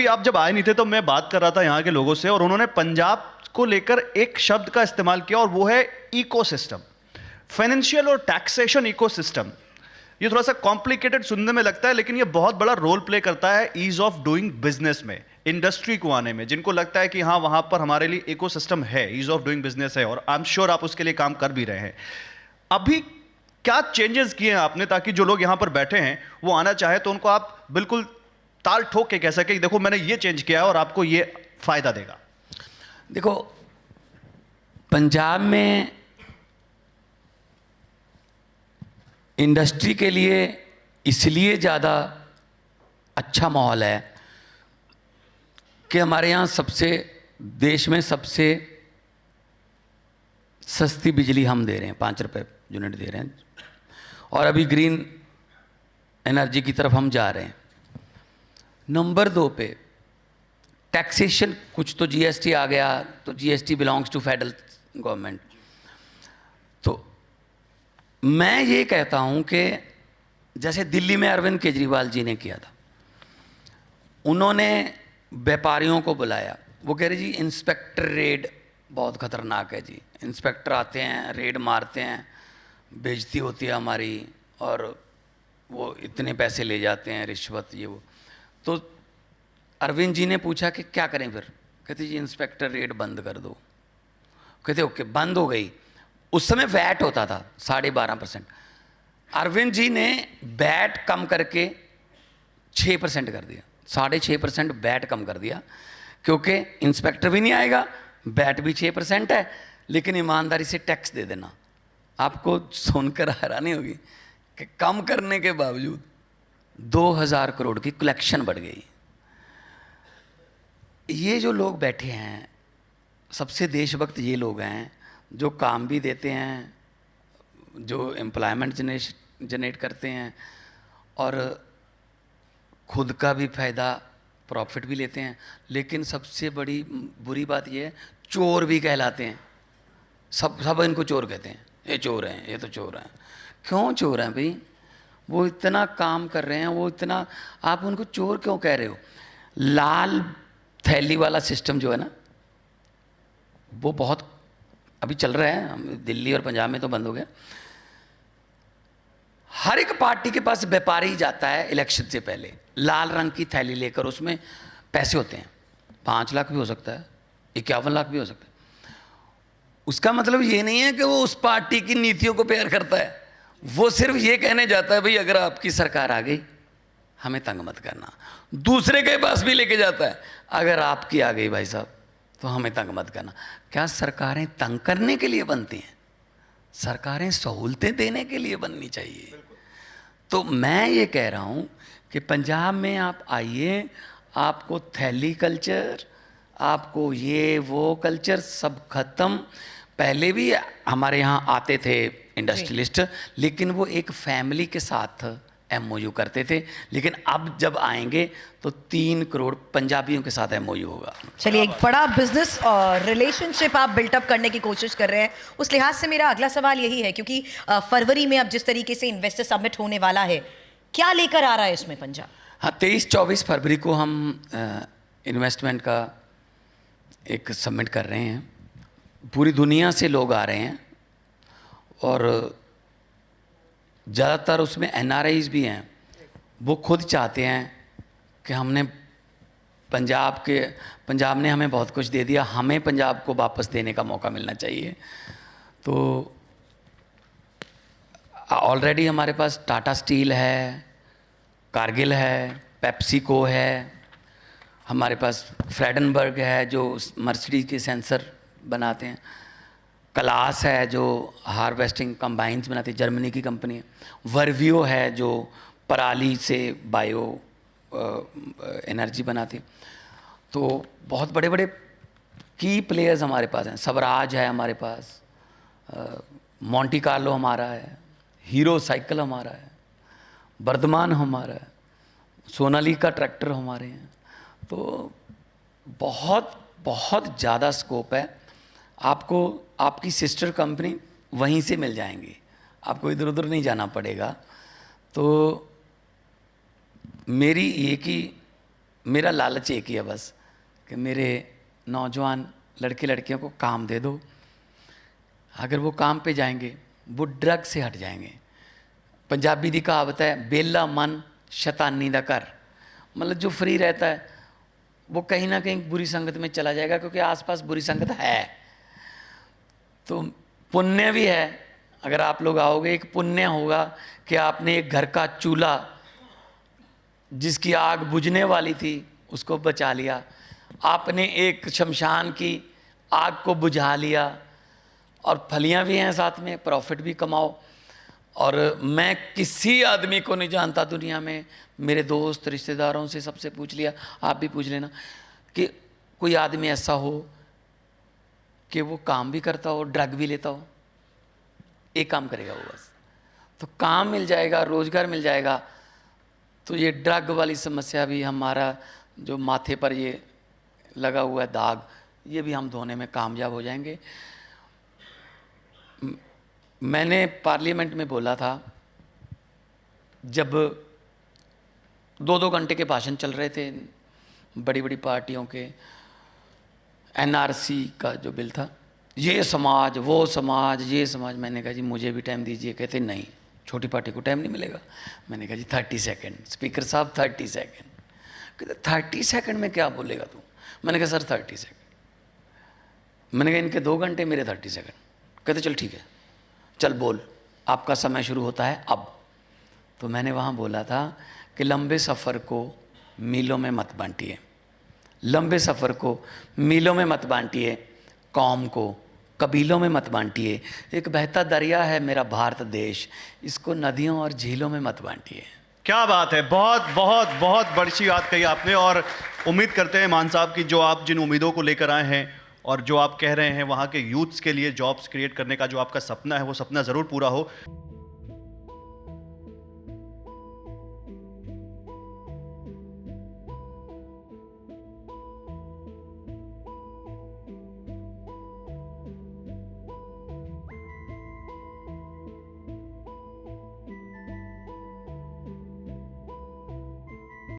आप जब आए नहीं थे तो मैं बात कर रहा था यहाँ के लोगों से, और उन्होंने पंजाब को लेकर एक शब्द का इस्तेमाल किया और वो है इकोसिस्टम, फाइनेंशियल और टैक्सेशन इकोसिस्टम। ये थोड़ा सा कॉम्प्लिकेटेड सुनने में लगता है, लेकिन ये बहुत बड़ा रोल प्ले करता है ईज ऑफ डूइंग बिजनेस में, इंडस्ट्री को आने में। जिनको लगता है कि हाँ वहां पर हमारे लिए इकोसिस्टम है, ईज ऑफ डूइंग बिजनेस है, और आई एम श्योर आप उसके लिए काम कर भी रहे हैं। अभी क्या चेंजेस किए हैं आपने ताकि जो लोग यहां पर बैठे हैं वो आना चाहे तो उनको आप बिल्कुल ताल ठोक के कह सके कि देखो मैंने ये चेंज किया है और आपको ये फायदा देगा? देखो, पंजाब में इंडस्ट्री के लिए इसलिए ज़्यादा अच्छा माहौल है कि हमारे यहाँ देश में सबसे सस्ती बिजली हम दे रहे हैं, 5 रुपये यूनिट दे रहे हैं, और अभी ग्रीन एनर्जी की तरफ हम जा रहे हैं। नंबर 2 पे टैक्सेशन, कुछ तो जीएसटी आ गया, तो GST belongs to federal government. तो मैं ये कहता हूँ कि जैसे दिल्ली में अरविंद केजरीवाल जी ने किया था, उन्होंने व्यापारियों को बुलाया, वो कह रहे जी इंस्पेक्टर रेड बहुत ख़तरनाक है जी, इंस्पेक्टर आते हैं, रेड मारते हैं, बेइज्जती होती है हमारी, और वो इतने पैसे ले जाते हैं, रिश्वत, ये वो। तो अरविंद जी ने पूछा कि क्या करें फिर? कहते जी इंस्पेक्टर रेड बंद कर दो। कहते ओके, बंद हो गई। उस समय वैट होता था 12.5%। अरविंद जी ने वैट कम करके 6% कर दिया, 6.5% वैट कम कर दिया, क्योंकि इंस्पेक्टर भी नहीं आएगा, वैट भी 6% है, लेकिन ईमानदारी से टैक्स दे देना। आपको सुनकर हैरानी होगी कि कम करने के बावजूद 2000 करोड़ की कलेक्शन बढ़ गई। ये जो लोग बैठे हैं, सबसे देशभक्त ये लोग हैं जो काम भी देते हैं, जो एम्प्लॉयमेंट जनरेट करते हैं, और खुद का भी फ़ायदा, प्रॉफिट भी लेते हैं। लेकिन सबसे बड़ी बुरी बात ये है, चोर भी कहलाते हैं। सब इनको चोर कहते हैं, ये चोर हैं, ये तो चोर हैं। क्यों चोर हैं भाई? वो इतना काम कर रहे हैं, वो इतना, आप उनको चोर क्यों कह रहे हो? लाल थैली वाला सिस्टम जो है ना, वो बहुत अभी चल रहा है, दिल्ली और पंजाब में तो बंद हो गया। हर एक पार्टी के पास व्यापारी जाता है इलेक्शन से पहले, लाल रंग की थैली लेकर, उसमें पैसे होते हैं, 5 लाख भी हो सकता है, 51 लाख भी हो सकता है। उसका मतलब ये नहीं है कि वो उस पार्टी की नीतियों को प्यार करता है, वो सिर्फ ये कहने जाता है भाई अगर आपकी सरकार आ गई हमें तंग मत करना। दूसरे के पास भी लेके जाता है, अगर आपकी आ गई भाई साहब तो हमें तंग मत करना। क्या सरकारें तंग करने के लिए बनती हैं? सरकारें सहूलतें देने के लिए बननी चाहिए। तो मैं ये कह रहा हूँ कि पंजाब में आप आइए, आपको थैली कल्चर, आपको ये वो कल्चर सब खत्म। पहले भी हमारे यहाँ आते थे इंडस्ट्रियलिस्ट, लेकिन वो एक फैमिली के साथ एमओयू करते थे, लेकिन अब जब आएंगे तो 3 करोड़ पंजाबियों के साथ एमओयू होगा। चलिए, एक बड़ा बिजनेस रिलेशनशिप आप बिल्टअप करने की कोशिश कर रहे हैं। उस लिहाज से मेरा अगला सवाल यही है, क्योंकि फरवरी में अब जिस तरीके से इन्वेस्टर समिट होने वाला है, क्या लेकर आ रहा है इसमें पंजाब? हाँ, 23-24 फरवरी को हम इन्वेस्टमेंट का एक समिट कर रहे हैं। पूरी दुनिया से लोग आ रहे हैं, और ज़्यादातर उसमें एनआरआईज भी हैं। वो खुद चाहते हैं कि पंजाब ने हमें बहुत कुछ दे दिया, हमें पंजाब को वापस देने का मौका मिलना चाहिए। तो ऑलरेडी हमारे पास टाटा स्टील है, कारगिल है, पेप्सिको है, हमारे पास फ्रेडनबर्ग है जो मर्सिडीज के सेंसर बनाते हैं, क्लास है जो हार्वेस्टिंग कंबाइंस बनाती है, जर्मनी की कंपनी है, वर्वियो है जो पराली से बायो एनर्जी बनाती है। तो बहुत बड़े बड़े की प्लेयर्स हमारे पास हैं। स्वराज है हमारे पास, मोंटी कार्लो हमारा है, हीरो साइकिल हमारा है, वर्धमान हमारा है, सोनालिका ट्रैक्टर हमारे हैं। तो बहुत बहुत ज़्यादा स्कोप है। आपको आपकी सिस्टर कंपनी वहीं से मिल जाएंगी, आपको इधर उधर नहीं जाना पड़ेगा। तो मेरी एक ही मेरा लालच एक ही है बस कि मेरे नौजवान लड़के लड़कियों को काम दे दो। अगर वो काम पे जाएंगे वो ड्रग से हट जाएंगे। पंजाबी दी कहावत है, बेला मन शैतानी दा घर। मतलब जो फ्री रहता है वो कहीं ना कहीं बुरी संगत में चला जाएगा, क्योंकि आसपास बुरी संगत है। तो पुण्य भी है, अगर आप लोग आओगे एक पुण्य होगा कि आपने एक घर का चूल्हा जिसकी आग बुझने वाली थी उसको बचा लिया, आपने एक शमशान की आग को बुझा लिया, और फलियां भी हैं साथ में, प्रॉफिट भी कमाओ। और मैं किसी आदमी को नहीं जानता दुनिया में, मेरे दोस्त रिश्तेदारों से सबसे पूछ लिया, आप भी पूछ लेना, कि कोई आदमी ऐसा हो कि वो काम भी करता हो ड्रग भी लेता हो। एक काम करेगा वो बस, तो काम मिल जाएगा, रोजगार मिल जाएगा, तो ये ड्रग वाली समस्या भी, हमारा जो माथे पर ये लगा हुआ है दाग, ये भी हम धोने में कामयाब हो जाएंगे। मैंने पार्लियामेंट में बोला था, जब 2-2 घंटे के भाषण चल रहे थे बड़ी बड़ी पार्टियों के, एनआरसी का जो बिल था, ये समाज वो समाज ये समाज, मैंने कहा जी मुझे भी टाइम दीजिए। कहते नहीं, छोटी पार्टी को टाइम नहीं मिलेगा। मैंने कहा जी 30 सेकंड, स्पीकर साहब 30 सेकंड। कहते 30 सेकंड में क्या बोलेगा तू? मैंने कहा सर 30 सेकंड। मैंने कहा इनके 2 घंटे, मेरे 30 सेकंड। कहते चल ठीक है, चल बोल, आपका समय शुरू होता है अब। तो मैंने वहाँ बोला था कि लंबे सफ़र को मीलों में मत बांटिए, लंबे सफ़र को मीलों में मत बांटिए, कौम को कबीलों में मत बांटिए। एक बहता दरिया है मेरा भारत देश, इसको नदियों और झीलों में मत बांटिए। क्या बात है, बहुत बहुत बहुत बड़ी बात कही आपने। और उम्मीद करते हैं मान साहब कि जो आप जिन उम्मीदों को लेकर आए हैं और जो आप कह रहे हैं वहाँ के यूथ्स के लिए जॉब्स क्रिएट करने का जो आपका सपना है, वो सपना ज़रूर पूरा हो।